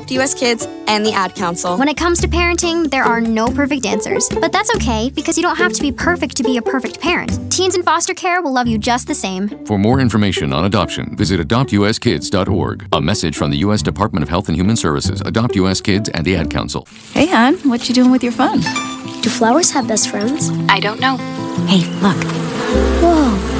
Adopt US Kids and the Ad Council. When it comes to parenting, there are no perfect answers. But that's okay, because you don't have to be perfect to be a perfect parent. Teens in foster care will love you just the same. For more information on adoption, visit adoptuskids.org. A message from the U.S. Department of Health and Human Services, Adopt US Kids, and the Ad Council. Hey, hon, what you doing with your phone? Do flowers have best friends? I don't know. Hey, look. Whoa.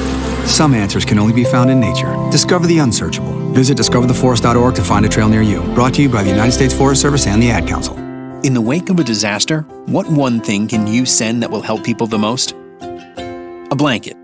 Some answers can only be found in nature. Discover the unsearchable. Visit discovertheforest.org to find a trail near you. Brought to you by the United States Forest Service and the Ad Council. In the wake of a disaster, what one thing can you send that will help people the most? A blanket,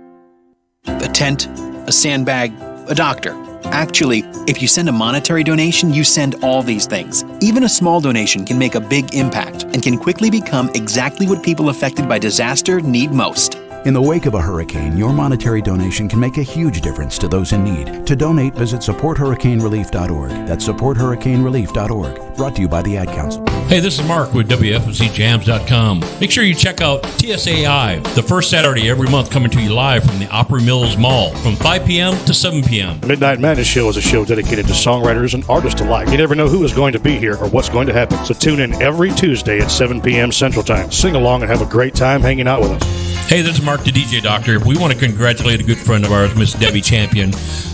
a tent, a sandbag, a doctor. Actually, if you send a monetary donation, you send all these things. Even a small donation can make a big impact and can quickly become exactly what people affected by disaster need most. In the wake of a hurricane, your monetary donation can make a huge difference to those in need. To donate, visit supporthurricanerelief.org. That's supporthurricanerelief.org. Brought to you by the Ad Council. Hey, this is Mark with WFMCJams.com. Make sure you check out TSAI, the first Saturday every month, coming to you live from the Opry Mills Mall from 5 p.m. to 7 p.m. Midnight Madness Show is a show dedicated to songwriters and artists alike. You never know who is going to be here or what's going to happen. So tune in every Tuesday at 7 p.m. Central Time. Sing along and have a great time hanging out with us. Hey, this is Mark the DJ Doctor. We want to congratulate a good friend of ours, Miss Debbie Champion.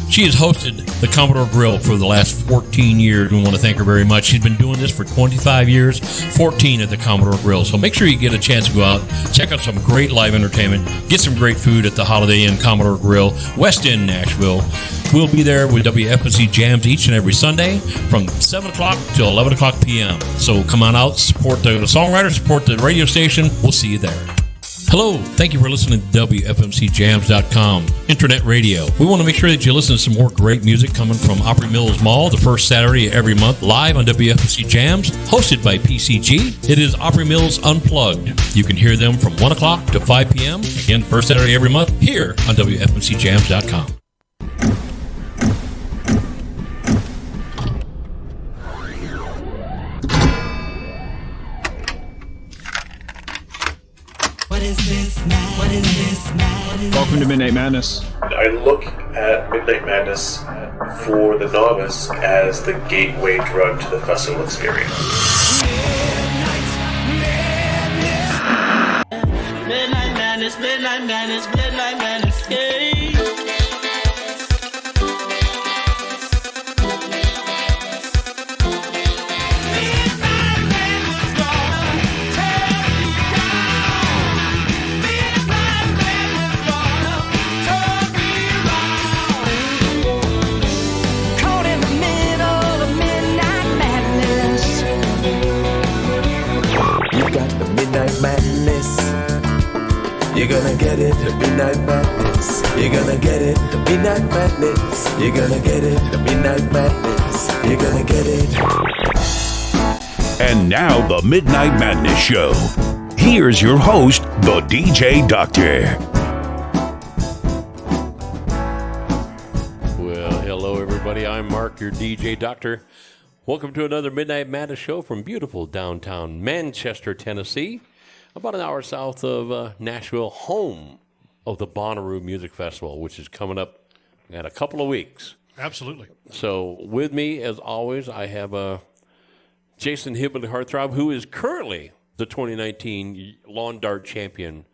She has hosted the Commodore Grill for the last 14 years. We want to thank her very much. She's been doing this for 25 years, 14 at the Commodore Grill. So make sure you get a chance to go out, check out some great live entertainment, get some great food at the Holiday Inn Commodore Grill, West End, Nashville. We'll be there with WFMC Jams each and every Sunday from 7 o'clock till 11 o'clock p.m. So come on out, support the songwriter, support the radio station. We'll see you there. Hello, thank you for listening to WFMCJams.com, Internet Radio. We want to make sure that you listen to some more great music coming from Opry Mills Mall the first Saturday every month, live on WFMC Jams, hosted by PCG. It is Opry Mills Unplugged. You can hear them from 1 o'clock to 5 p.m., again, first Saturday every month, here on WFMCJams.com. Welcome to Midnight Madness. I look at Midnight Madness for the novice as the gateway drug to the festival experience. Midnight Madness, Midnight Madness, Midnight Madness, yeah. Madness. You're gonna get it, the Midnight Madness. You're gonna get it, the Midnight Madness. You're gonna get it, the Midnight Madness. You're gonna get it. And now the Midnight Madness Show. Here's your host, the DJ Doctor. Well, hello everybody. I'm Mark, your DJ Doctor. Welcome to another Midnight Madness Show from beautiful downtown Manchester, Tennessee. About an hour south of Nashville, home of the Bonnaroo Music Festival, which is coming up in a couple of weeks. Absolutely. So with me, as always, I have Jason Hibbley Heartthrob, who is currently the 2019 lawn dart champion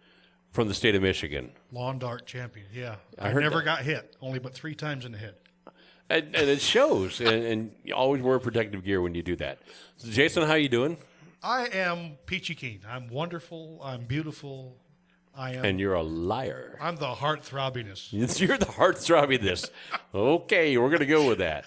from the state of Michigan. Lawn dart champion, yeah. I never got hit, only but 3 times in the head. And it shows, and you always wear protective gear when you do that. So Jason, how you doing? I am peachy keen. I'm wonderful. I'm beautiful. I am. And you're a liar. I'm the heart-throbbiness. You're the heart-throbbiness. Okay, we're going to go with that.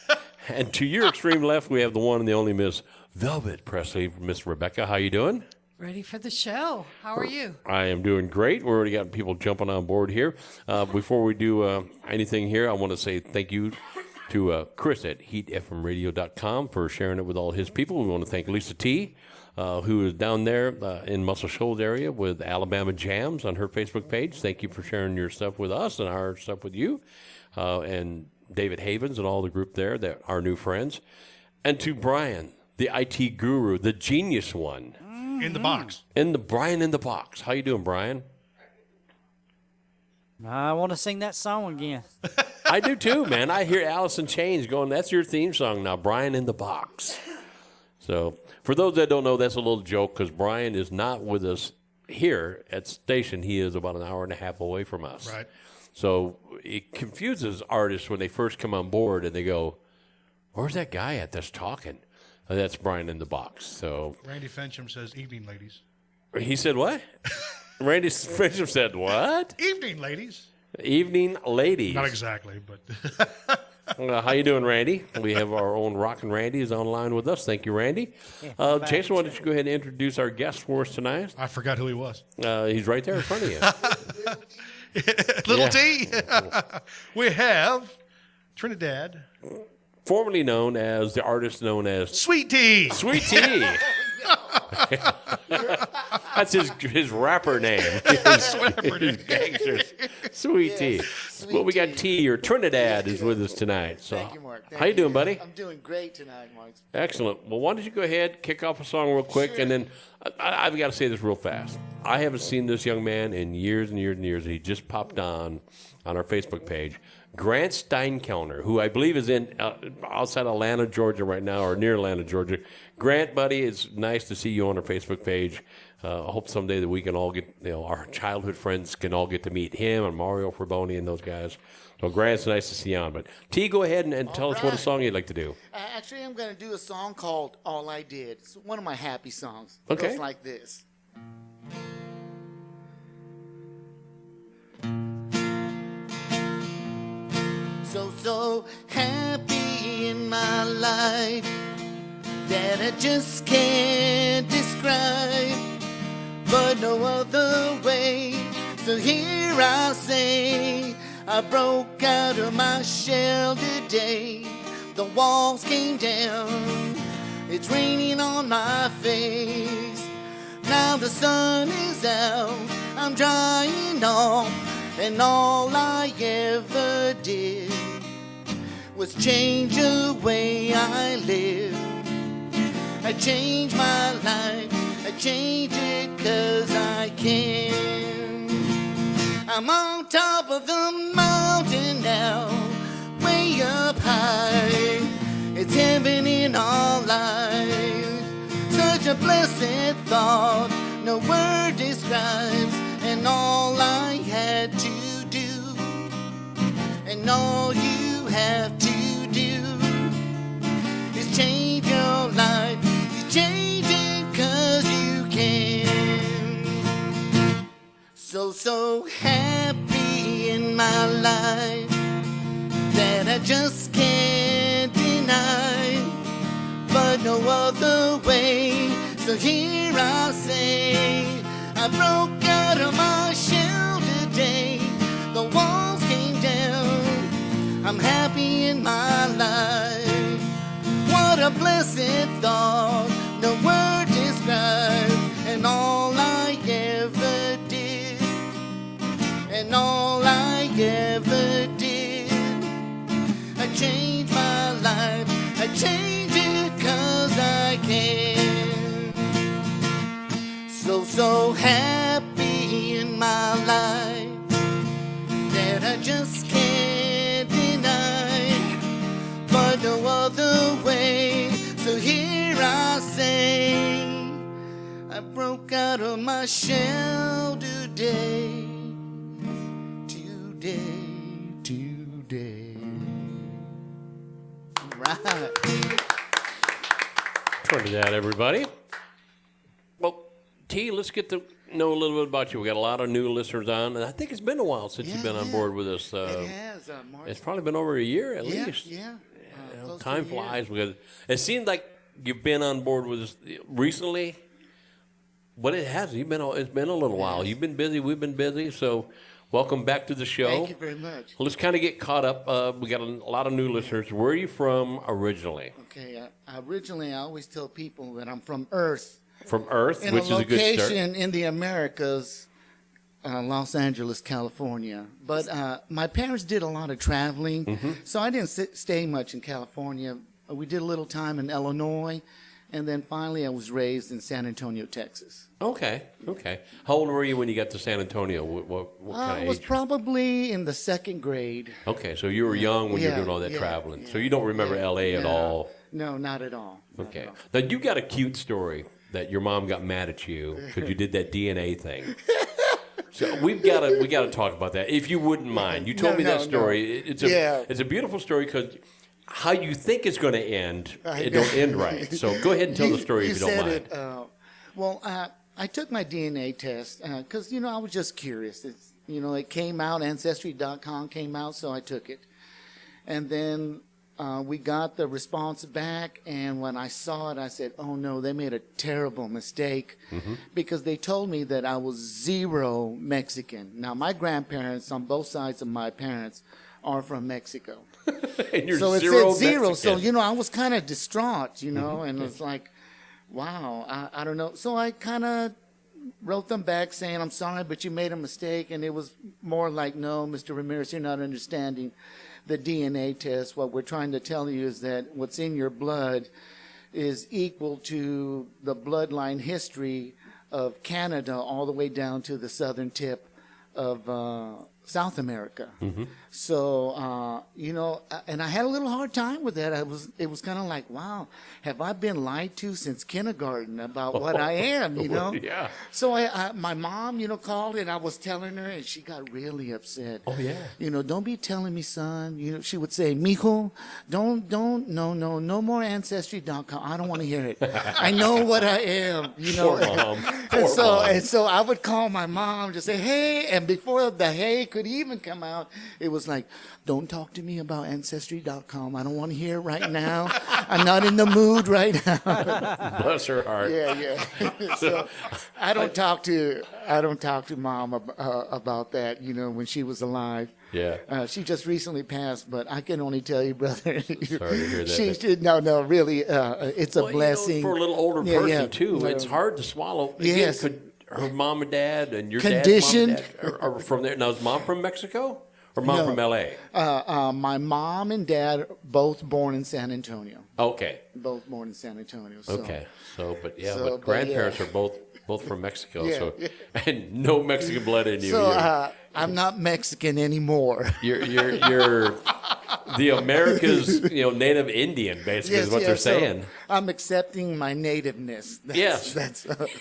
And to your extreme left, we have the one and the only Miss Velvet Presley, Miss Rebecca. How you doing? Ready for the show. How are you? I am doing great. We already got people jumping on board here. Before we do anything here, I want to say thank you to Chris at heatfmradio.com for sharing it with all his people. We want to thank Lisa T., who is down there in Muscle Shoals area with Alabama Jams on her Facebook page. Thank you for sharing your stuff with us and our stuff with you. And David Havens and all the group there, that our new friends. And to Brian, the IT guru, the genius one. In the box. Brian in the box. How you doing, Brian? I want to sing that song again. I do too, man. I hear Alice in Chains going, that's your theme song now, Brian in the Box. So for those that don't know, that's a little joke because Brian is not with us here at station. He is about an hour and a half away from us. Right. So it confuses artists when they first come on board and they go, "Where's that guy at that's talking?" That's Brian in the box. So Randy Fensham says, "Evening, ladies." he said what? Randy Fensham said what? Evening, ladies. Evening, ladies. Not exactly, but. How you doing, Randy? We have our own Rockin' Randy is online with us. Thank you, Randy. Jason, why don't you go ahead and introduce our guest for us tonight? I forgot who he was. He's right there in front of you. Little T. We have Trinidad. Formerly known as the artist known as Sweet Tea. Sweet Tea. That's his rapper name. Gangsters. Sweet Tea. Well, we got T or Trinidad is with us tonight. So, thank you, Mark. How you doing, buddy? I'm doing great tonight, Mark. Excellent. Well, why don't you go ahead, kick off a song real quick, and then I've got to say this real fast. I haven't seen this young man in years and years and years. He just popped on our Facebook page. Grant Steinkellner, who I believe is in outside Atlanta, Georgia right now, or near Atlanta, Georgia. Grant, buddy, it's nice to see you on our Facebook page. I hope someday that we can all get, our childhood friends can all get to meet him and Mario Fraboni and those guys. So, Grant, it's nice to see you on. But, T, go ahead and tell us what a song you'd like to do. Actually, I'm going to do a song called All I Did. It's one of my happy songs. Okay. It goes like this. So happy in my life that I just can't describe, but no other way. So here I say, I broke out of my shell today. The walls came down, it's raining on my face. Now the sun is out, I'm drying off, and all I ever did was change the way I live. I changed my life, I changed it 'cause I can. I'm on top of the mountain now, way up high. It's heaven in our lives. Such a blessed thought, no word describes. And all I had to do, and all you have to do, is change your life. You change it 'cause you can. So happy in my life that I just can't deny, but no other way. So here I say, I broke out of my shell today. The walls came down, I'm happy in my life. What a blessed thought, no word describes. And all I ever did, and all I ever did, I changed my life, I changed it 'cause I can. So happy in my life that I just can't deny, but no other way. So here I say, I broke out of my shell today, today. Right. Trinidad, everybody. Well, T, let's get to know a little bit about you. We got a lot of new listeners on, and I think it's been a while since you've been on board with us. It has, Mark. It's probably been over a year at least. Yeah. Time flies because it seems like you've been on board with us recently, but it hasn't. It's been a little while. You've been busy. We've been busy. So, welcome back to the show. Thank you very much. Let's kind of get caught up. We got a lot of new listeners. Where are you from originally? Okay. Originally, I always tell people that I'm from Earth. From Earth, in which is a good start. In a location in the Americas, Los Angeles, California. But my parents did a lot of traveling, so I didn't stay much in California. We did a little time in Illinois, and then finally I was raised in San Antonio, Texas. Okay. How old were you when you got to San Antonio? What kind of age? I was probably in the second grade. Okay, so you were young when you were doing all that traveling. So you don't remember L.A. at all? No, not at all. Not Okay. at all. Now you got a cute story that your mom got mad at you because you did that DNA thing. So we got to talk about that if you wouldn't mind. You told me that story. It's a beautiful story because how you think it's going to end, it don't end right. So go ahead and tell the story if you don't mind. Well, I took my DNA test because I was just curious. It came out. Ancestry.com came out, so I took it, and then we got the response back. And when I saw it, I said, "Oh no, they made a terrible mistake," because they told me that I was 0 Mexican. Now, my grandparents on both sides of my parents are from Mexico. And you're So it zero said 0. Mexican. So, I was kind of distraught, and it's like, wow, I don't know. So I kind of wrote them back saying, I'm sorry, but you made a mistake. And it was more like, no, Mr. Ramirez, you're not understanding the DNA test. What we're trying to tell you is that what's in your blood is equal to the bloodline history of Canada all the way down to the southern tip of South America. So, and I had a little hard time with that. It was kind of like, wow, have I been lied to since kindergarten about what I am, Yeah. So my mom, called and I was telling her and she got really upset. Oh, yeah. Don't be telling me, son. She would say, mijo, no more Ancestry.com. I don't want to hear it. I know what I am, Poor mom. And so I would call my mom to say, hey, and before the hey could even come out, it was like, don't talk to me about Ancestry.com. I don't want to hear it right now. I'm not in the mood right now. Bless her heart. Yeah. So I don't talk to mom about that, when she was alive. Yeah. She just recently passed, but I can only tell you, brother. Sorry to hear that. No, really, it's a blessing. For a little older person, too, it's hard to swallow. Yes. Could her mom and dad and your Conditioned. dad's mom and dad are from there? Now, is mom from Mexico or mom from L.A.? My mom and dad both born in San Antonio. Okay. Both born in San Antonio. So. Okay. But grandparents are both from Mexico, Yeah. so and no Mexican blood in you. So I'm not Mexican anymore. You're the America's native Indian, basically, is what they're saying. So I'm accepting my nativeness. That's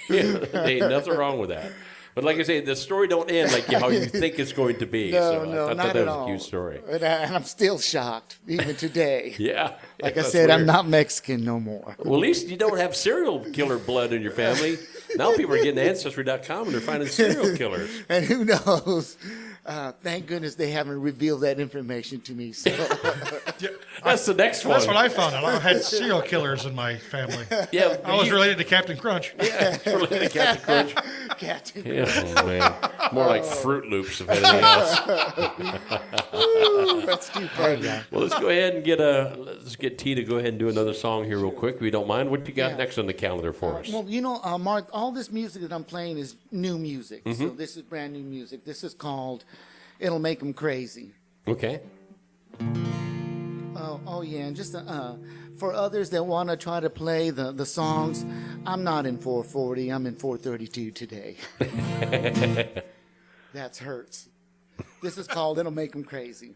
ain't nothing wrong with that. But like I say, the story don't end like how you think it's going to be. No, I not thought that at was all. a huge story. And I'm still shocked, even today. Yeah. Like I that's said, weird. I'm not Mexican no more. Well, at least you don't have serial killer blood in your family. Now people are getting Ancestry.com and they're finding serial killers. And who knows? Thank goodness they haven't revealed that information to me. So that's the next one. That's what I found out. I had serial killers in my family. Yeah, I was related to Captain Crunch. Yeah, related to Captain Crunch. Captain Yeah, oh, man. More like Fruit Loops, if anything else. That's too funny. Well, let's go ahead and get T to go ahead and do another song here real quick, if you don't mind. What you got next on the calendar for us? Well, Mark, all this music that I'm playing is new music. Mm-hmm. So this is brand new music. This is called It'll Make 'Em Crazy. Okay. Oh yeah, and just for others that want to try to play the songs, I'm not in 440. I'm in 432 today. That hurts. This is called It'll Make 'Em Crazy.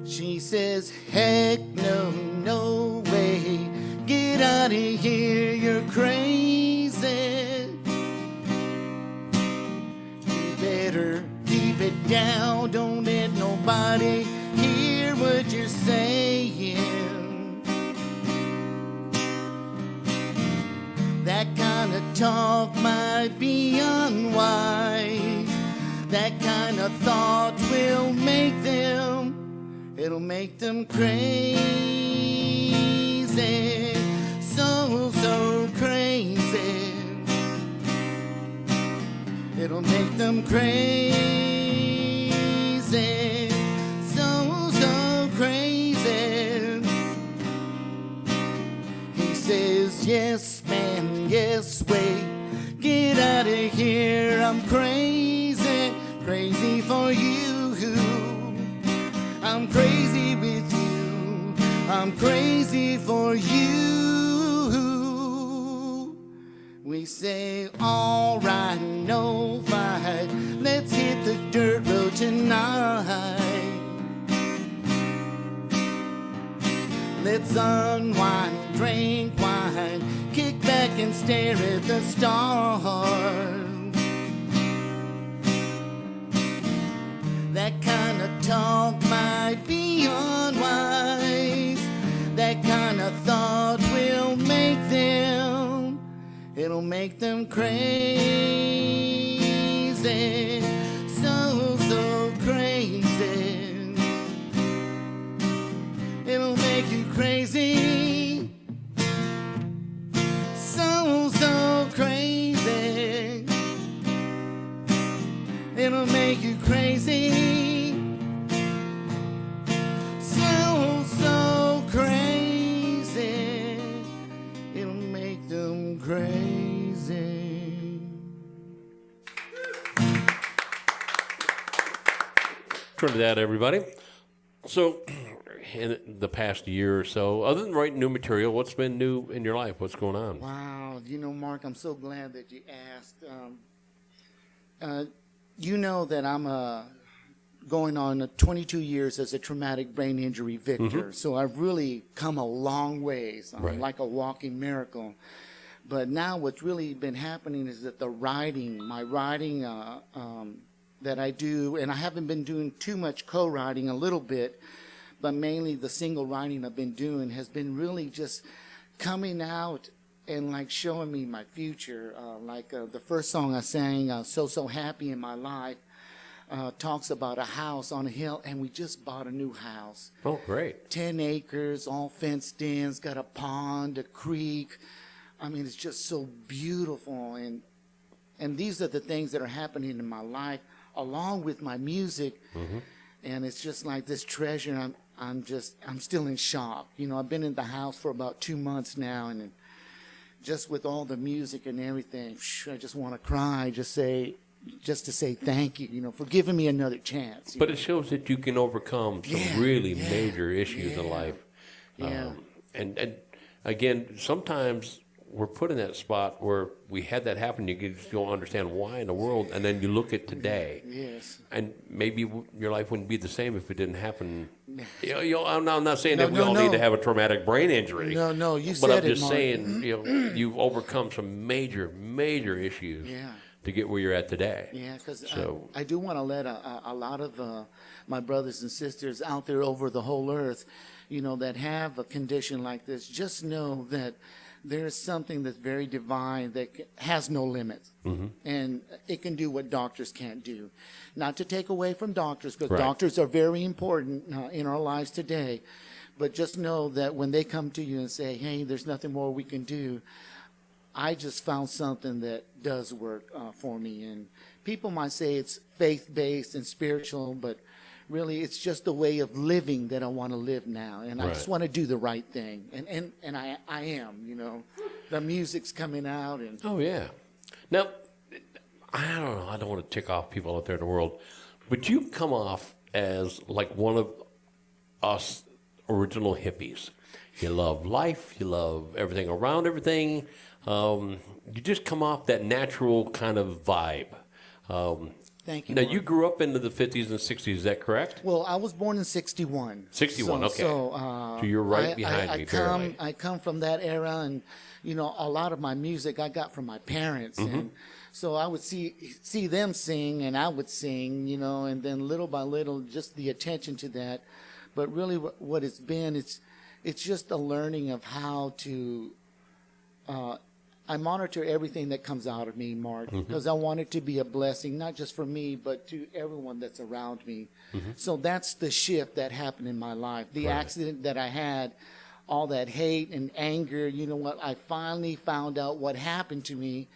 She says, heck no way, get out of here, you're crazy. You better keep it down, don't let nobody hear what you're saying. That kind of talk might be unwise. That kind of thought will make them, it'll make them crazy. So crazy. It'll make them crazy. So crazy. He says, yes, man, yes, wait. Get out of here, I'm crazy. Crazy for you. I'm crazy with you. I'm crazy for you. We say, all right, no fight. Let's hit the dirt road tonight. Let's unwind, drink wine, kick back and stare at the stars. That kind of talk might be unwise. That kind of thought will make them, it'll make them crazy. So crazy. It'll make you crazy. So crazy. It'll make you crazy. So crazy. It'll make them crazy. Trinidad, everybody. So, in the past year or so, other than writing new material, what's been new in your life? What's going on? Wow, Mark, I'm so glad that you asked. You know that I'm going on 22 years as a traumatic brain injury victor, so I've really come a long ways. I'm Right. like a walking miracle. But now what's really been happening is that my writing that I do, and I haven't been doing too much co-writing, a little bit, but mainly the single writing I've been doing has been really just coming out and like showing me my future. The first song I sang, So Happy in My Life, talks about a house on a hill, and we just bought a new house. Oh, great. 10 acres, all fenced in, it's got a pond, a creek. I mean, it's just so beautiful. And these are the things that are happening in my life, along with my music. And it's just like this treasure. I'm still in shock. I've been in the house for about 2 months now, and just with all the music and everything, I just want to cry, just to say thank you, for giving me another chance. But it shows that you can overcome some really major issues in life. Yeah. And again, sometimes we're put in that spot where we had that happen. You just don't understand why in the world, and then you look at today. Yes. And maybe your life wouldn't be the same if it didn't happen. I'm not saying that we all need to have a traumatic brain injury. No, you said it, But I'm just Mark. saying, you've overcome some major issues to get where you're at today. Yeah, because I do want to let a lot of my brothers and sisters out there over the whole earth, that have a condition like this, just know that there's something that's very divine that has no limits. And it can do what doctors can't do. Not to take away from doctors, because doctors are very important in our lives today. But just know that when they come to you and say, hey, there's nothing more we can do, I just found something that does work for me. And people might say it's faith-based and spiritual, but really it's just the way of living that I want to live now. And I just want to do the right thing. And I am, The music's coming out. And oh, yeah. Now, I don't know. I don't want to tick off people out there in the world, but you come off as like one of us original hippies. You love life. You love everything around everything. You just come off that natural kind of vibe. Thank you. Now, Mark. you grew up into the 50s and 60s, is that correct? Well, I was born in 61. 61, okay. So you're right behind me, barely. I come from that era, and, a lot of my music I got from my parents. And so I would see them sing, and I would sing, and then little by little, just the attention to that. But really what it's been, it's just a learning of how to I monitor everything that comes out of me, Mark, because I want it to be a blessing, not just for me, but to everyone that's around me. So that's the shift that happened in my life. The accident that I had, all that hate and anger, I finally found out what happened to me,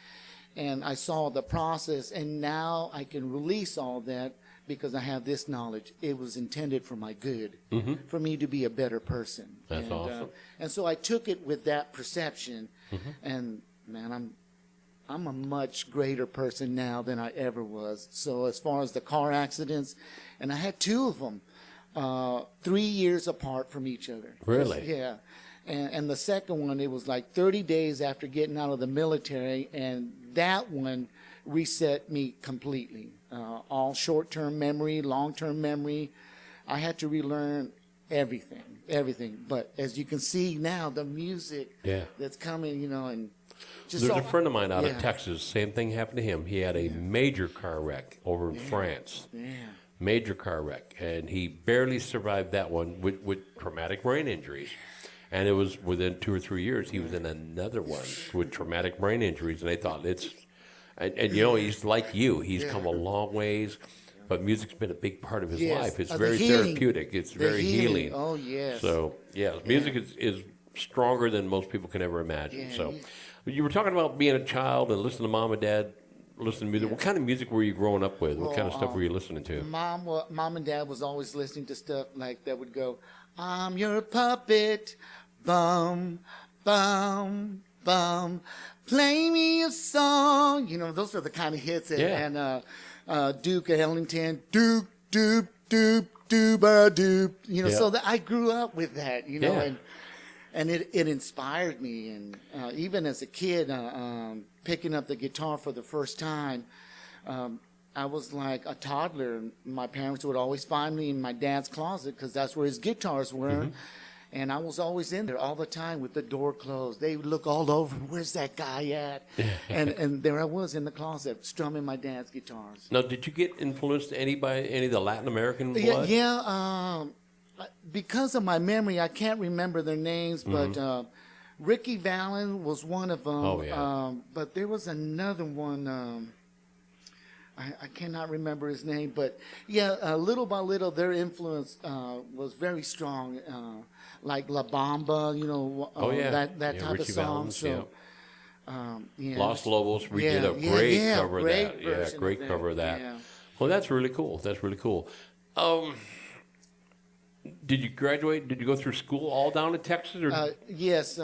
and I saw the process, and now I can release all that because I have this knowledge. It was intended for my good, for me to be a better person. That's awesome. And so I took it with that perception, and man, I'm a much greater person now than I ever was. So as far as the car accidents, and I had 2 of them, 3 years apart from each other. Really? Yeah. And the second one, it was like 30 days after getting out of the military, and that one reset me completely. All short-term memory, long-term memory. I had to relearn everything. But as you can see now, the music that's coming, you know, and just there's a friend of mine out yeah. of Texas. Same thing happened to him. He had a major car wreck over in France. Yeah. Major car wreck, and he barely survived that one with traumatic brain injuries. And it was within 2 or 3 years he was in another one with traumatic brain injuries, and they thought and you know, he's like you. He's come a long ways, but music's been a big part of his life. It's very therapeutic. It's very healing. Oh yes. So music is stronger than most people can ever imagine. So you were talking about being a child and listening to mom and dad. Listen to music. What kind of music were you growing up with? What kind of stuff were you listening to? Mom and Dad was always listening to stuff like that would go, "I'm your puppet, bum, bum, bum. Play me a song." You know, those are the kind of hits. And Duke Ellington, Duke, doop, doop, dooba, doop. You know, so I grew up with that. You know, and it inspired me. And even as a kid, picking up the guitar for the first time, I was like a toddler. My parents would always find me in my dad's closet because that's where his guitars were. Mm-hmm. And I was always in there all the time with the door closed. They would look all over. Where's that guy at? and there I was in the closet strumming my dad's guitars. Now, did you get influenced by any of the Latin American blood? Yeah. Because of my memory, I can't remember their names, but Ricky Vallon was one of them. Oh, yeah. But there was another one. I cannot remember his name, but little by little, their influence was very strong. Like La Bamba, you know, that type Richie of song. Valens, so, Los Lobos, we did a great cover of that. Yeah, great cover of that. Yeah. Well, that's really cool. That's really cool. Did you graduate? Did you go through school all down in Texas? Or? Yes.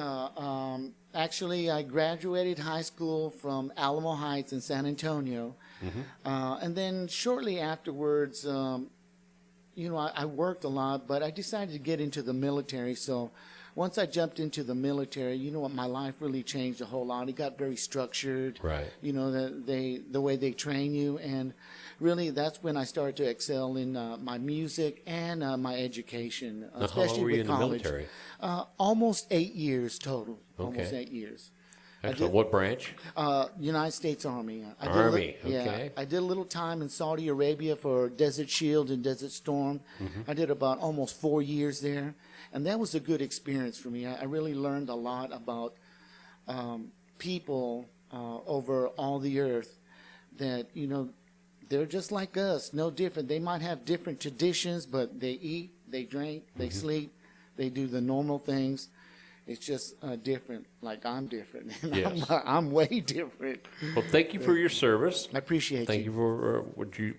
Actually, I graduated high school from Alamo Heights in San Antonio. Mm-hmm. And then shortly afterwards, I worked a lot, but I decided to get into the military. So once I jumped into the military, you know what, my life really changed a whole lot. It got very structured. Right. You know, the way they train you. And really, that's when I started to excel in my music and my education, especially how long were you with in college. The military? Almost 8 years total. Okay. Almost 8 years. Excellent. What branch? United States Army. Army. Okay. I did a little time in Saudi Arabia for Desert Shield and Desert Storm. Mm-hmm. I did about almost 4 years there, and that was a good experience for me. I really learned a lot about people over all the earth that, you know, they're just like us, no different. They might have different traditions, but they eat, they drink, they sleep, they do the normal things. It's just different, like I'm different. Yes. I'm way different. Well, thank you for your service. I appreciate Thank you for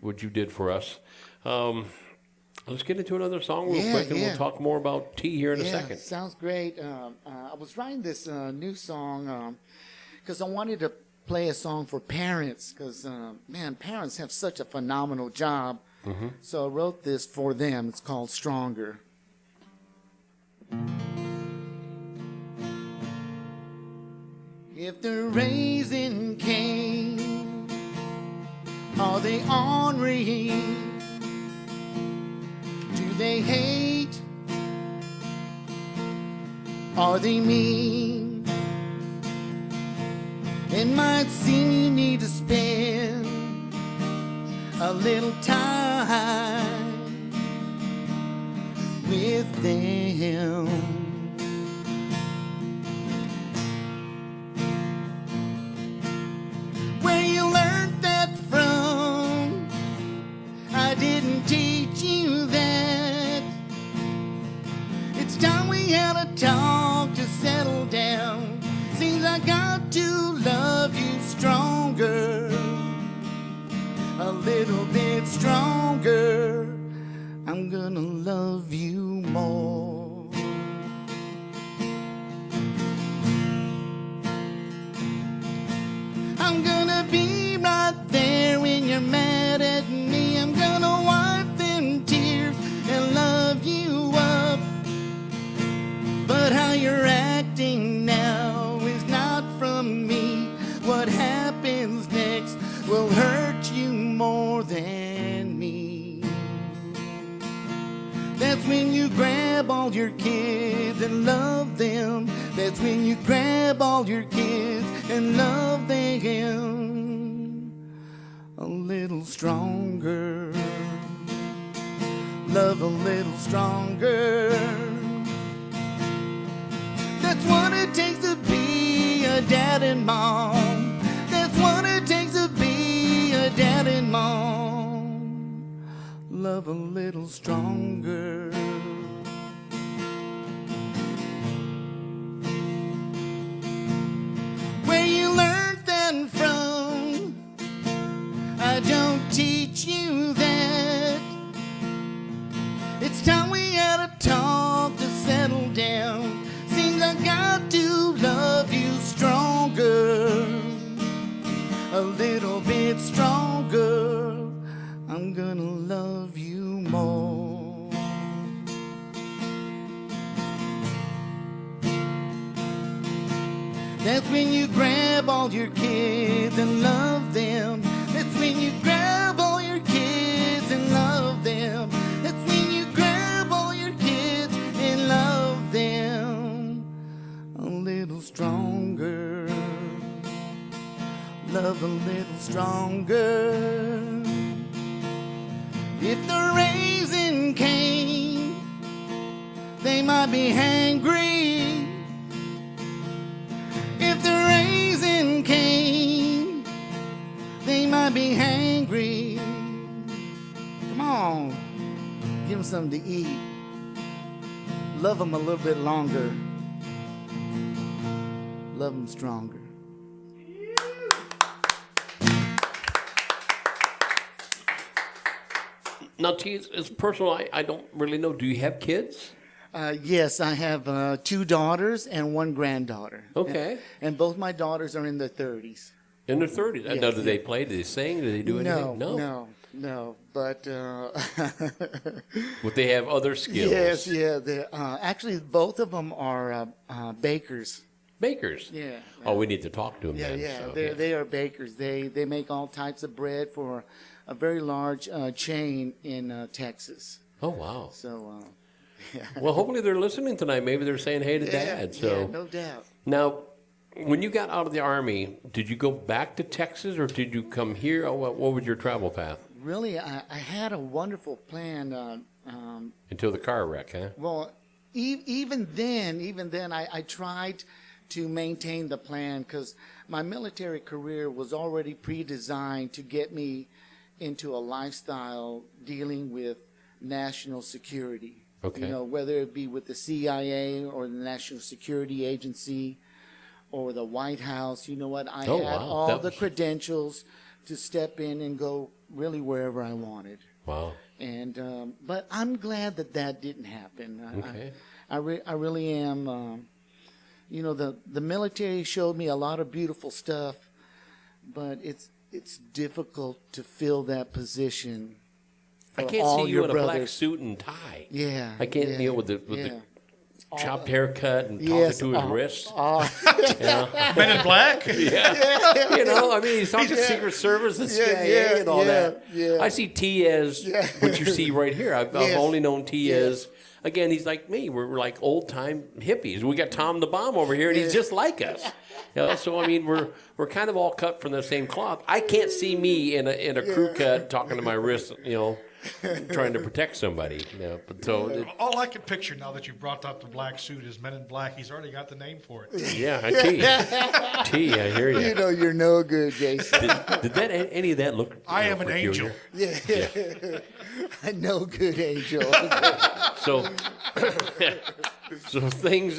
what you did for us. Let's get into another song real quick, and we'll talk more about tea here in a second. Sounds great. I was writing this new song because I wanted to play a song for parents because, parents have such a phenomenal job. Mm-hmm. So I wrote this for them. It's called Stronger. If they're raising Cain, are they ornery? Do they hate? Are they mean? It might seem you need to spend a little time with them. Where you learned that from, I didn't teach you that. It's time we had a talk to settle down. Seems I got to love you stronger, a little bit stronger. I'm gonna love you more. I'm gonna be right there when you're mad at me. I'm gonna wipe them tears and love you up. But how you're acting now is not from me. What happens next will hurt you more than me. That's when you grab you grab all your kids and love them a little stronger. Love a little stronger. That's what it takes to be a dad and mom. That's what it takes to be a dad and mom. Love a little stronger. Where you learned that from, I don't teach you that. It's time we had a talk to settle down. Seems I got to love you stronger, a little bit stronger. I'm gonna love you more. That's when you grab all your kids and love them. That's when you grab all your kids and love them. That's when you grab all your kids and love them a little stronger. Love a little stronger. If the raising came, they might be hangry. If the raising came, they might be hangry. Come on, give them something to eat. Love them a little bit longer. Love them stronger. Now, T, it's personal. I don't really know. Do you have kids? Yes, I have 2 daughters and 1 granddaughter. Okay. And both my daughters are in their 30s. In their 30s? Yes, Now, do they play? Do they sing? Do they do anything? No. But Would they have other skills? Yes, yeah. Actually, both of them are bakers. Bakers? Yeah. Oh, we need to talk to them Yeah, then. yeah. So, They are bakers. They make all types of bread for a very large chain in Texas. Oh, wow. So, yeah. Well, hopefully they're listening tonight. Maybe they're saying hey to Dad. So yeah, no doubt. Now, when you got out of the Army, did you go back to Texas or did you come here? Or what was your travel path? Really, I had a wonderful plan. Until the car wreck, huh? Well, even then, I tried to maintain the plan because my military career was already pre-designed to get me into a lifestyle dealing with national security. Okay. You know, whether it be with the CIA or the National Security Agency or the White House, you know what? I had all the credentials to step in and go really wherever I wanted. Wow. And but I'm glad that didn't happen. Okay. I really am. You know, the military showed me a lot of beautiful stuff, but it's difficult to fill that position. I can't see you in a black suit and tie. Yeah. I can't deal with the chopped haircut and talking to his wrists. Men in Black? Yeah. You know, I mean, he's talking Secret Service and CIA and all that. Yeah. I see T as what you see right here. I've only known T as, again, he's like me. We're like old-time hippies. We got Tom the Bomb over here, and he's just like us. You know, so, I mean, we're kind of all cut from the same cloth. I can't see me in a crew cut talking to my wrist, you know, trying to protect somebody. You know, but so all I can picture now that you brought up the black suit is Men in Black. He's already got the name for it. Yeah, T, I hear you. You know, you're no good, Jason. Did that any of that look? I am an angel. Yeah. A no good angel. So things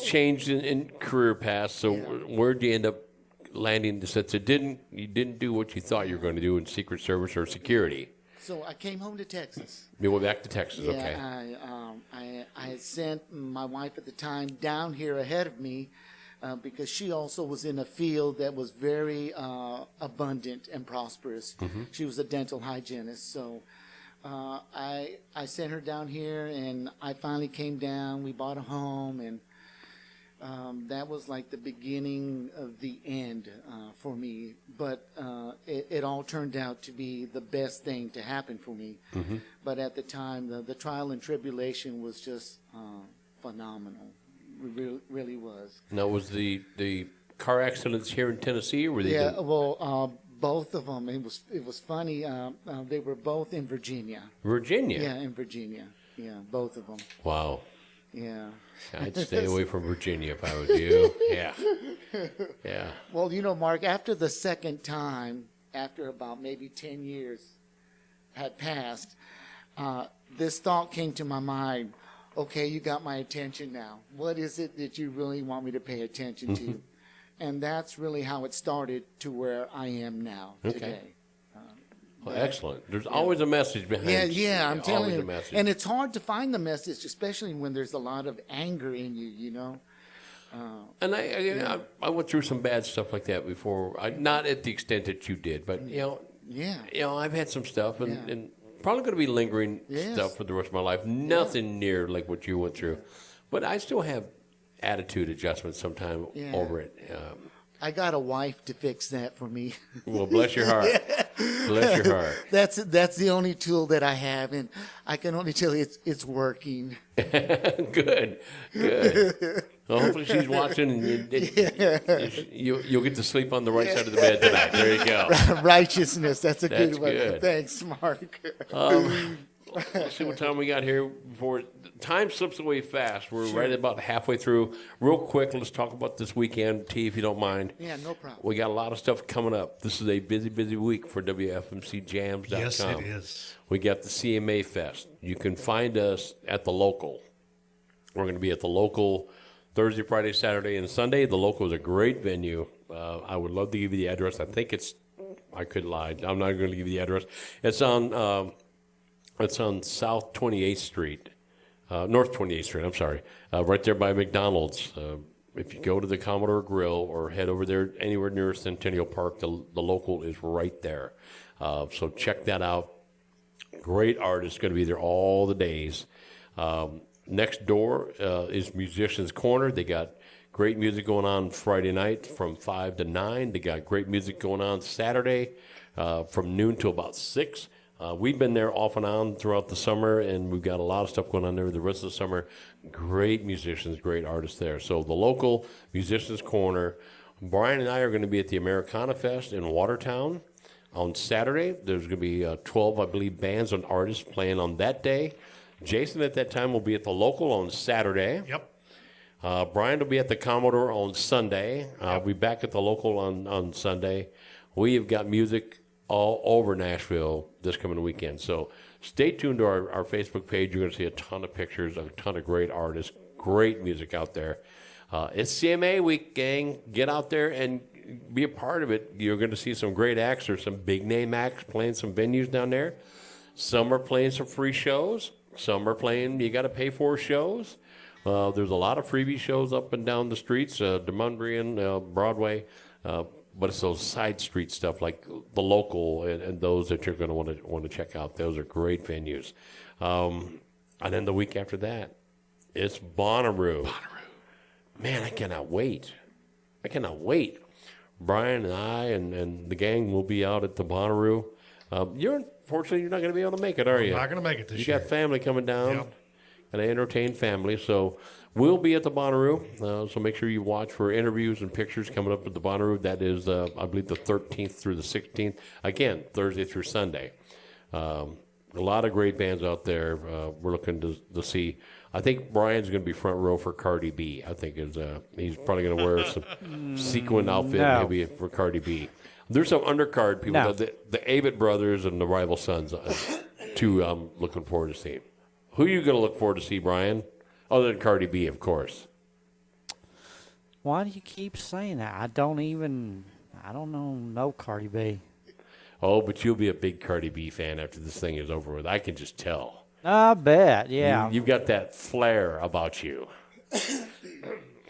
changed in career paths. So where'd you end up landing? Since you didn't do what you thought you were going to do in Secret Service or security. So I came home to Texas. You went back to Texas, Yeah, okay. I had sent my wife at the time down here ahead of me because she also was in a field that was very abundant and prosperous. Mm-hmm. She was a dental hygienist. So I sent her down here, and I finally came down. We bought a home, and that was like the beginning of the end for me. But it all turned out to be the best thing to happen for me. Mm-hmm. But at the time, the trial and tribulation was just phenomenal. really was. Now, was the car accidents here in Tennessee, or were they? Both of them. It was funny. They were both in Virginia. Virginia. Yeah, in Virginia. Yeah, both of them. Wow. Yeah. I'd stay away from Virginia if I was you. Yeah. Yeah. Well, Mark, after the second time, after about maybe 10 years had passed, this thought came to my mind. Okay, you got my attention now. What is it that you really want me to pay attention to? And that's really how it started to where I am now today. Well, excellent. There's always a message behind. Yeah, I'm telling you. Message. And it's hard to find the message, especially when there's a lot of anger in you. And I went through some bad stuff like that before. Not at the extent that you did, but I've had some stuff, and probably going to be lingering stuff for the rest of my life. Nothing near like what you went through, but I still have attitude adjustments sometime over it. I got a wife to fix that for me. Well, bless your heart. Bless your heart. That's the only tool that I have, and I can only tell you it's working. Good. Well, hopefully she's watching, and you'll get to sleep on the right side of the bed tonight. There you go. Righteousness. That's a good one. Good. Thanks, Mark. Let's see what time we got here. Before time slips away fast. We're right about halfway through. Real quick, let's talk about this weekend, T, if you don't mind. Yeah, no problem. We got a lot of stuff coming up. This is a busy week for WFMCJams.com. Yes, it is. We got the CMA Fest. You can find us at the local. We're going to be at the local Thursday, Friday, Saturday, and Sunday. The local is a great venue. I would love to give you the address. I think I could lie. I'm not going to give you the address. It's on South 28th Street, North 28th Street, I'm sorry, right there by McDonald's. If you go to the Commodore Grill or head over there anywhere near Centennial Park, the local is right there. So check that out. Great artists going to be there all the days. Next door is Musicians Corner. They got great music going on Friday night from 5 to 9. They got great music going on Saturday from noon to about 6. We've been there off and on throughout the summer, and we've got a lot of stuff going on there the rest of the summer. Great musicians, great artists there. So the local Musicians Corner. Brian and I are going to be at the Americana Fest in Watertown on Saturday. There's going to be 12, I believe, bands and artists playing on that day. Jason at that time will be at the local on Saturday. Yep. Brian will be at the Commodore on Sunday. I'll be back at the local on Sunday. We have got music all over Nashville this coming weekend. So stay tuned to our Facebook page. You're going to see a ton of pictures of a ton of great artists, great music out there. It's CMA week, gang. Get out there and be a part of it. You're going to see some great acts. There's some big-name acts playing some venues down there. Some are playing some free shows. Some are playing you got to pay for shows. There's a lot of freebie shows up and down the streets, DeMondrian, Broadway. But it's those side street stuff like the local and those that you're going to want to check out. Those are great venues. And then the week after that, it's Bonnaroo. Man, I cannot wait. Brian and I and the gang will be out at the Bonnaroo. Unfortunately, you're not going to be able to make it, are you? I'm not going to make it this year. You got family coming down. Yep. Got to entertain family. So we'll be at the Bonnaroo. So make sure you watch for interviews and pictures coming up at the Bonnaroo. That is, I believe, the 13th through the 16th. Again, Thursday through Sunday. A lot of great bands out there. We're looking to see. I think Brian's going to be front row for Cardi B. I think he's probably going to wear some sequin outfit maybe for Cardi B. There's some undercard people. No. The Avett Brothers and the Rival Sons. Two I'm looking forward to seeing. Who are you going to look forward to see, Brian? Other than Cardi B, of course. Why do you keep saying that? I don't know Cardi B. Oh, but you'll be a big Cardi B fan after this thing is over with. I can just tell. I bet, yeah. You've got that flair about you.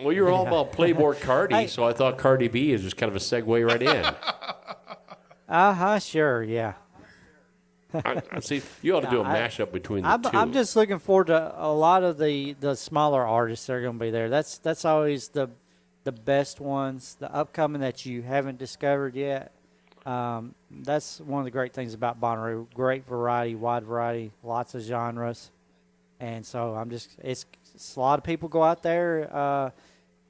Well, you're all about Playboy Cardi, so I thought Cardi B is just kind of a segue right in. Sure, yeah. I see. You ought to do a mashup between the two. I'm just looking forward to a lot of the smaller artists that are going to be there. That's always the best ones, the upcoming that you haven't discovered yet. That's one of the great things about Bonnaroo. Great variety, wide variety, lots of genres. And so it's a lot of people go out there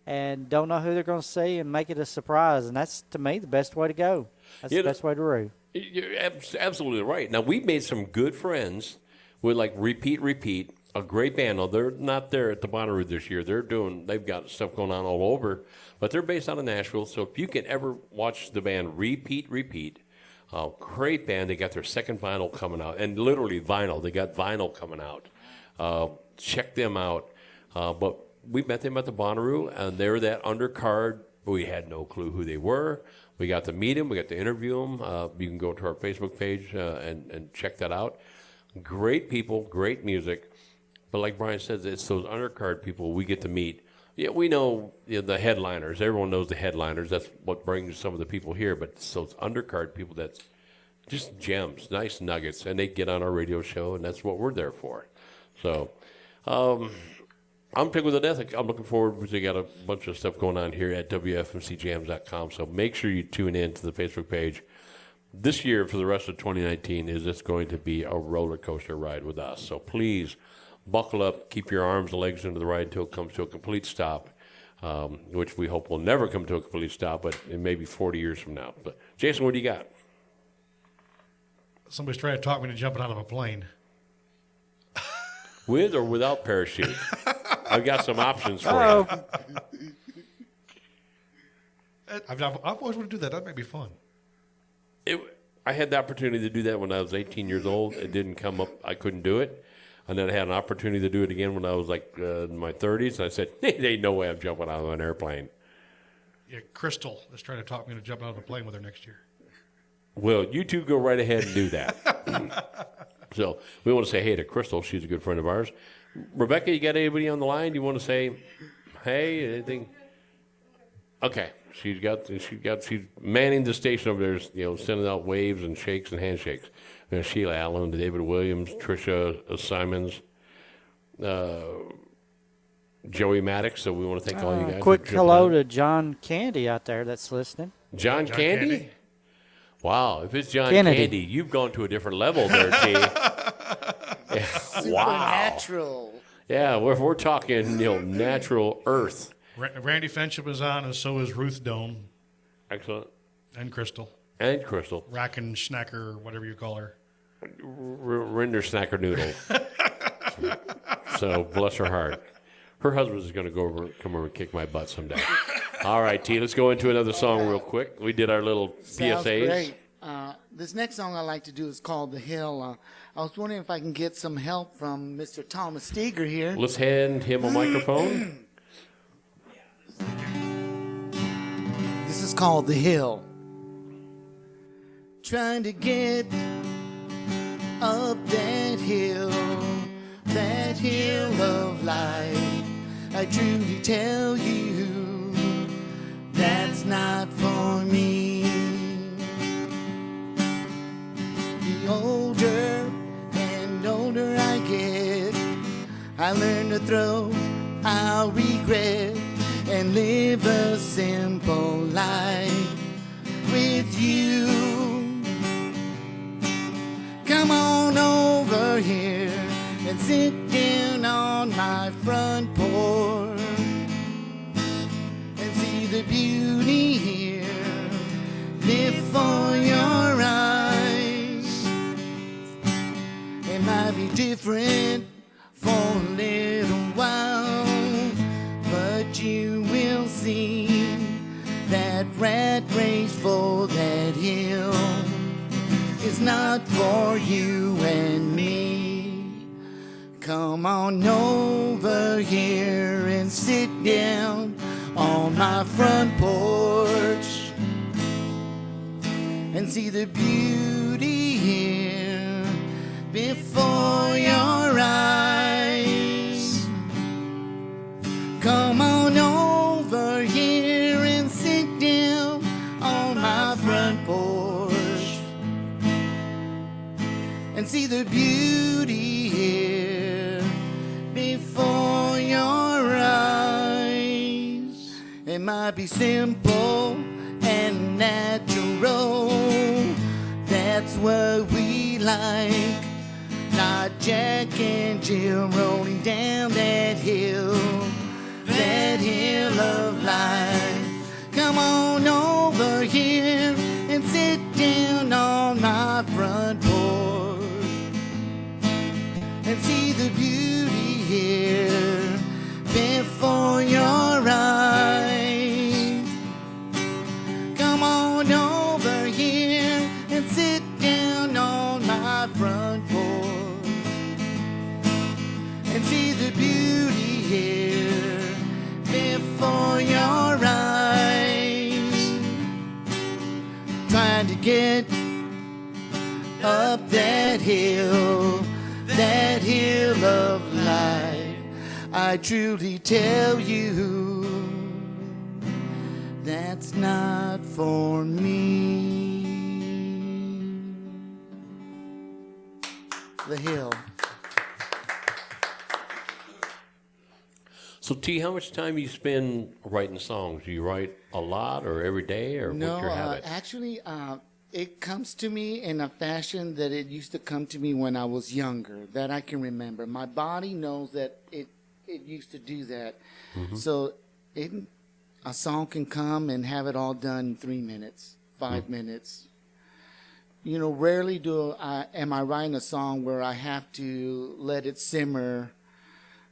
and don't know who they're going to see and make it a surprise, and that's, to me, the best way to go. That's the best way to root. You're absolutely right. Now, we've made some good friends with, like, Repeat, a great band. Now, they're not there at the Bonnaroo this year. They've got stuff going on all over, but they're based out of Nashville. So if you can ever watch the band Repeat, great band. They got their second vinyl coming out, and literally vinyl. They got vinyl coming out. Check them out. But we met them at the Bonnaroo, and they're that undercard. We had no clue who they were. We got to meet them. We got to interview them. You can go to our Facebook page and check that out. Great people, great music. But like Brian says, it's those undercard people we get to meet. Yeah, we know, the headliners. Everyone knows the headliners. That's what brings some of the people here. But it's those undercard people that's just gems, nice nuggets. And they get on our radio show, and that's what we're there for. So I'm tickled to death. I'm looking forward because they got a bunch of stuff going on here at WFMCJams.com. So make sure you tune in to the Facebook page. This year, for the rest of 2019, is just going to be a roller coaster ride with us. So please buckle up, keep your arms and legs into the ride until it comes to a complete stop, which we hope will never come to a complete stop, but it may be 40 years from now. But Jason, what do you got? Somebody's trying to talk me into jumping out of a plane. With or without parachute? I've got some options for you. I've always wanted to do that. That might be fun. I had the opportunity to do that when I was 18 years old. It didn't come up. I couldn't do it. And then I had an opportunity to do it again when I was like in my 30s. And I said, there ain't no way I'm jumping out of an airplane. Yeah, Crystal is trying to talk me into jumping out of a plane with her next year. Well, you two go right ahead and do that. So we want to say hey to Crystal. She's a good friend of ours. Rebecca, you got anybody on the line? You want to say hey, anything? Okay. She's manning the station over there, sending out waves and shakes and handshakes. Sheila Allen, David Williams, Tricia Simons, Joey Maddox. So we want to thank all you guys. Quick hello to John Candy out there that's listening. John Candy? Wow, if it's John Candy, you've gone to a different level there, T. Yeah. Supernatural. Wow. Yeah, we're talking, natural earth. Randy Fenship is on, and so is Ruth Doan. Excellent. And Crystal. Rackin' Schnacker, whatever you call her. Rinder Snacker Noodle. So, bless her heart. Her husband is going to come over and kick my butt someday. All right, T, let's go into another song real quick. We did our little PSAs. Sounds great. This next song I like to do is called The Hill. I was wondering if I can get some help from Mr. Thomas Steger here. Let's hand him a microphone. This is called The Hill. Trying to get up that hill of life. I truly tell you, that's not for me. The older and older I get, I learn to throw out regret and live a simple life with you. Come on over here and sit down on my front porch and see the beauty here before your eyes. It might be different for a little while, but you will see that rat race for that hill is not for you and me. Come on over here and sit down on my front porch and see the beauty here before your eyes. Come on over here and sit down on my front porch and see the beauty here before your eyes. It might be simple and natural, that's what we like, Not Jack and Jill rolling down that hill of life. Come on over here and sit down on my front porch and see the beauty here before your eyes. Come on over here and sit down on my front porch and see the beauty here before your eyes. Trying to get up that hill of life. I truly tell you, that's not for me. The hill. So, T, how much time you spend writing songs? Do you write a lot or every day, or No, what's your habit? actually, it comes to me in a fashion that it used to come to me when I was younger, that I can remember. My body knows that it used to do that. Mm-hmm. So a song can come and have it all done in 3 minutes, 5 minutes. You know, rarely am I writing a song where I have to let it simmer.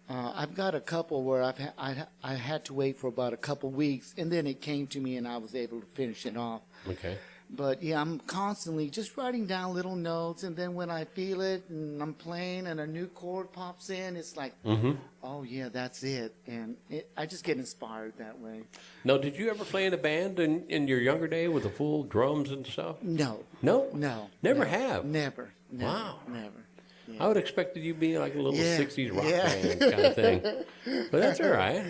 I've got a couple where I had to wait for about a couple weeks, and then it came to me and I was able to finish it off. Okay. But yeah, I'm constantly just writing down little notes, and then when I feel it and I'm playing and a new chord pops in, it's like, oh yeah, that's it. And I just get inspired that way. Now, did you ever play in a band in your younger day with the full drums and stuff? No. No? No. Never have? Never. Wow. Never. I would expect that you'd be like a little Yeah. 60s rock Yeah. band kind of thing. But that's all right.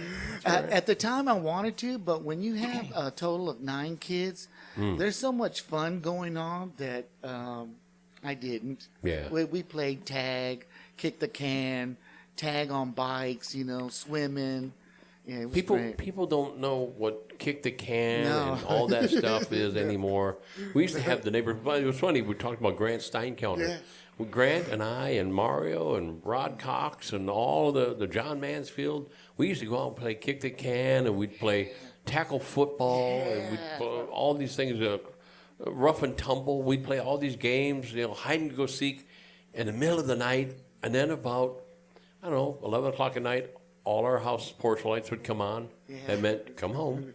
At the time, I wanted to, but when you have a total of 9 kids, there's so much fun going on that I didn't. Yeah. We played tag, kick the can, tag on bikes, swimming. Yeah, it was great. People don't know what kick the can No. and all that stuff is anymore. We used to have the neighbor. It was funny. We talked about Grant Steincounter. Yeah. Grant and I and Mario and Rod Cox and all the John Mansfield. We used to go out and play kick the can, and we'd play tackle football, and we'd play all these things, rough and tumble. We'd play all these games, hide and go seek in the middle of the night, and then about 11 o'clock at night, all our house porch lights would come on. Yeah. That meant come home.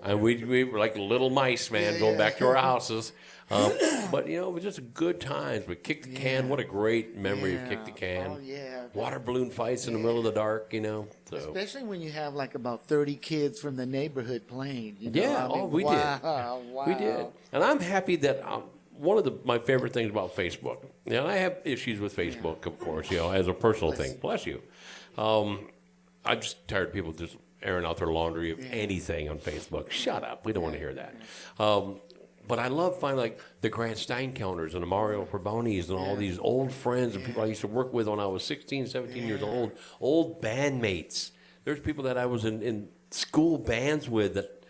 And we were like little mice, man, going back to our houses. But, it was just good times. But Kick the Can, what a great memory of Kick the Can. Oh, yeah. Water balloon fights in the middle of the dark, So. Especially when you have like about 30 kids from the neighborhood playing. Yeah, we did. Wow. We did. And I'm happy that one of my favorite things about Facebook, and I have issues with Facebook, of course, as a personal thing. Bless you. I'm just tired of people just airing out their laundry of anything on Facebook. Shut up. We don't want to hear that. But I love finding like the Grant Steincounters and the Mario Perbonis and all these old friends and people I used to work with when I was 16, 17 years old bandmates. There's people that I was in school bands with that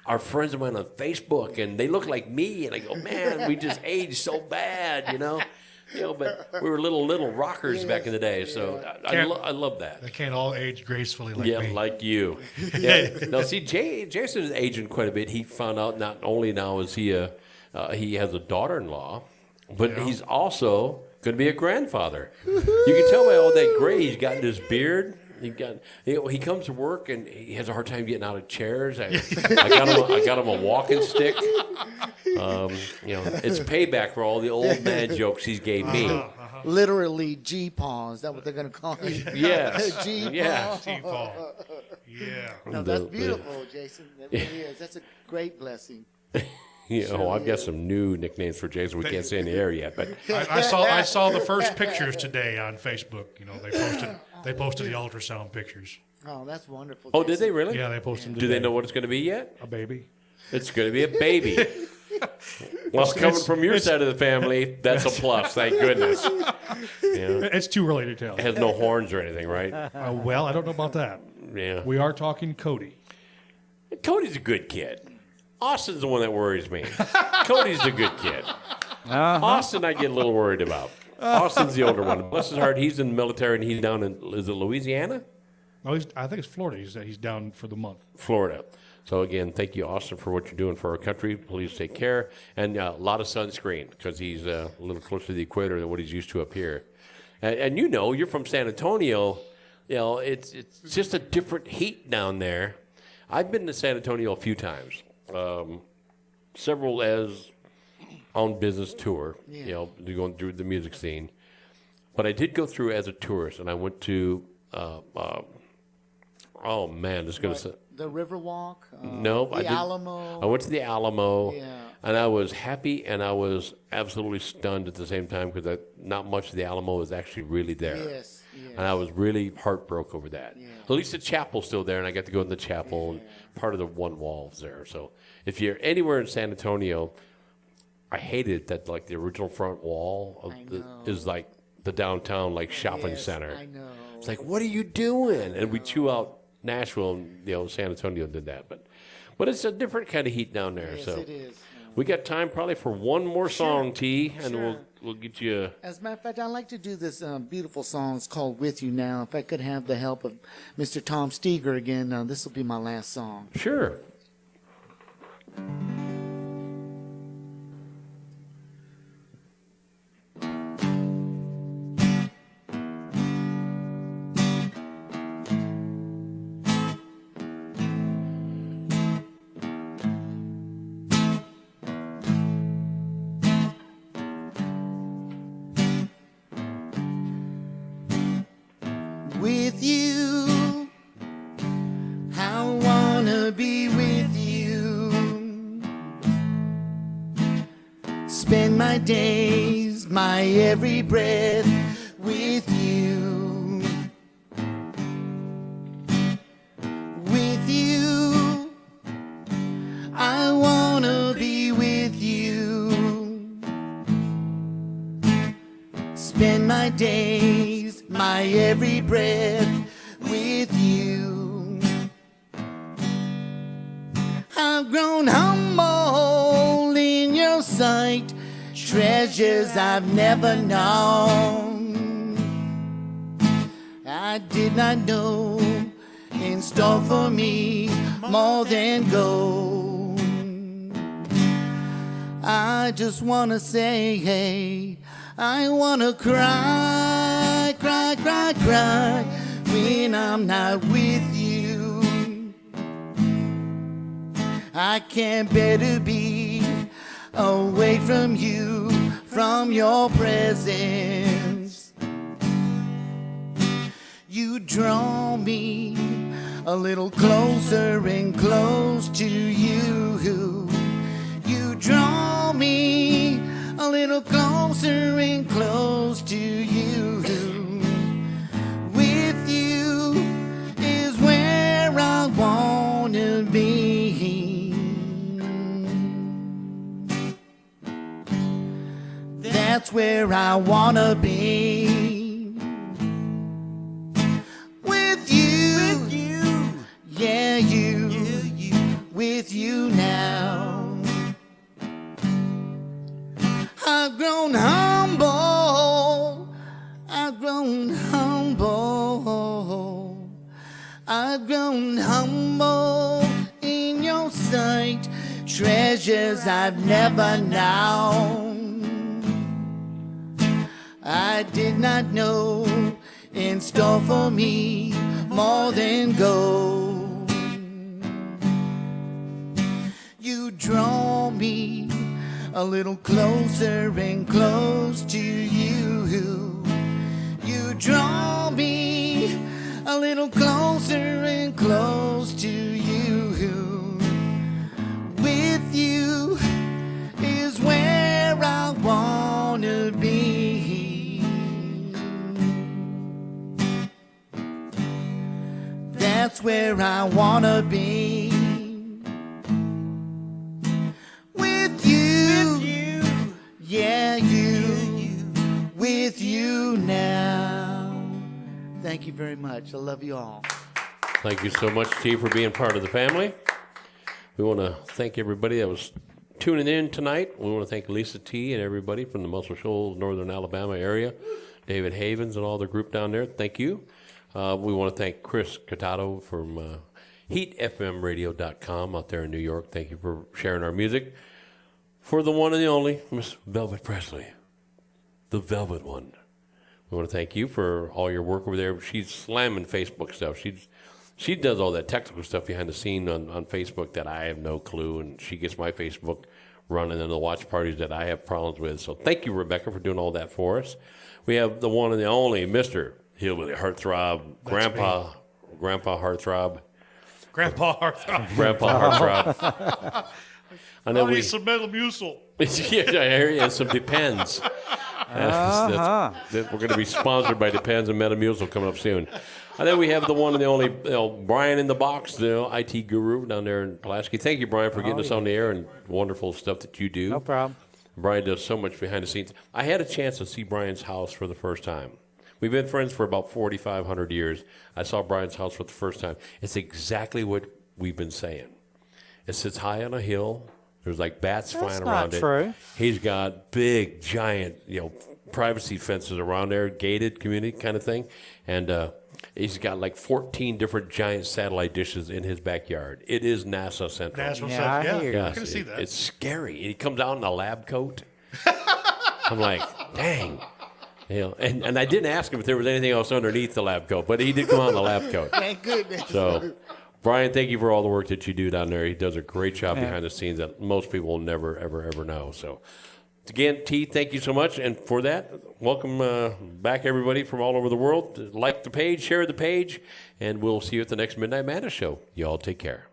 are friends of mine on Facebook, and they look like me, and I go, man, we just aged so bad, but we were little rockers back in the day, so I love that. They can't all age gracefully like me. Like you. Yeah. Now, see, Jason is aging quite a bit. He found out not only now is he has a daughter-in-law, but he's also going to be a grandfather. You can tell by all that gray he's got in his beard. He comes to work and he has a hard time getting out of chairs. I got him a walking stick. It's payback for all the old man jokes he gave me. Literally G-Paw. Is that what they're going to call you? Yes. G-Paw. Yeah. G-Paw. Yeah. No, that's beautiful, Jason. That really is. That's a great blessing. I've got some new nicknames for Jason. We can't say in the air yet, but I saw the first pictures today on Facebook. They posted the ultrasound pictures. Oh, that's wonderful. Oh, did they really? Yeah, they posted them Do today. they know what it's going to be yet? A baby. It's going to be a baby. Well, coming from your side of the family, that's a plus. Thank goodness. It's too early to tell. It has no horns or anything, right? Well, I don't know about that. Yeah. We are talking Cody. Cody's a good kid. Austin's the one that worries me. Cody's the good kid. Austin, I get a little worried about. Austin's the older one. Bless his heart, he's in the military, and he's down in, is it Louisiana? No, I think it's Florida. He's down for the month. Florida. So again, thank you, Austin, for what you're doing for our country. Please take care, and a lot of sunscreen because he's a little closer to the equator than what he's used to up here. And you know, you're from San Antonio. You know, it's just a different heat down there. I've been to San Antonio a few times, several as on business tour. Yeah. You know, going through the music scene. But I did go through as a tourist, and I went to. Oh man, this is gonna say. The Riverwalk? No, the Alamo. I went to the Alamo, Yeah. and I was happy and I was absolutely stunned at the same time because not much of the Alamo is actually really there. Yes, And I was really heartbroken over that. At least the chapel's still there, and I got to go in the chapel, and part of the one wall is there. So if you're anywhere in San Antonio, I hated that like the original front wall is like the downtown like shopping center. I know. It's like, what are you doing? And we chew out Nashville, and San Antonio did that, but it's a different kind of heat down there. Yes, so it is. we got time probably for one more song, T, and we'll get you. As a matter of fact, I'd like to do this beautiful song. It's called "With You Now." If I could have the help of Mr. Tom Steger again, this will be my last song. Sure. With you, I wanna be with you. Spend my days, my every breath with you. With you, I wanna be with you. Spend my days, my every breath with you. I've grown humble in your sight, treasures I've never known. I did not know in store for me more than gold. I just wanna say, hey, I wanna cry, cry, cry, cry when I'm not with you. I can't bear to be away from you, from your presence. You draw me a little closer and close to you. You draw me a little closer and close to you. With you is where I wanna be. That's where I wanna be. With you, yeah, you, with you now. I've grown humble, I've grown humble, I've grown humble in your sight, treasures I've never known. I did not know in store for me more than gold. You draw me a little closer and close to you. You draw me a little closer and close to you. With you is where I wanna be. That's where I wanna be. Yeah, you, with you now. Thank you very much. I love you all. Thank you so much, T, for being part of the family. We want to thank everybody that was tuning in tonight. We want to thank Lisa T. and everybody from the Muscle Shoals, Northern Alabama area, David Havens and all the group down there. Thank you. We want to thank Chris Catato from HeatFMRadio.com out there in New York. Thank you for sharing our music. For the one and the only, Miss Velvet Presley, the Velvet One. We want to thank you for all your work over there. She's slamming Facebook stuff. She does all that technical stuff behind the scene on Facebook that I have no clue, and she gets my Facebook running and the watch parties that I have problems with. So thank you, Rebecca, for doing all that for us. We have the one and the only Mr. Hillbilly Heartthrob, Grandpa Heartthrob. Grandpa Heartthrob. Grandpa Heartthrob. And then I need some Metamucil. Yeah, I hear you. And some Depends. We're going to be sponsored by Depends and Metamucil coming up soon. And then we have the one and the only Brian in the Box, the IT guru down there in Pulaski. Thank you, Brian, for getting us on the air and wonderful stuff that you do. No problem. Brian does so much behind the scenes. I had a chance to see Brian's house for the first time. We've been friends for about 4,500 years. I saw Brian's house for the first time. It's exactly what we've been saying. It sits high on a hill. There's like bats flying around it. That's not true. He's got big, giant, privacy fences around there, gated community kind of thing. And he's got like 14 different giant satellite dishes in his backyard. It is NASA Central. NASA Central, yeah. I can see that. It's scary. And he comes out in a lab coat. I'm like, dang. And I didn't ask him if there was anything else underneath the lab coat, but he did come out in the lab coat. Thank goodness. So, Brian, thank you for all the work that you do down there. He does a great job behind the scenes that most people will never, ever, ever know. So, again, T, thank you so much. And for that, welcome back, everybody from all over the world. Like the page, share the page, and we'll see you at the next Midnight Madness show. Y'all take care.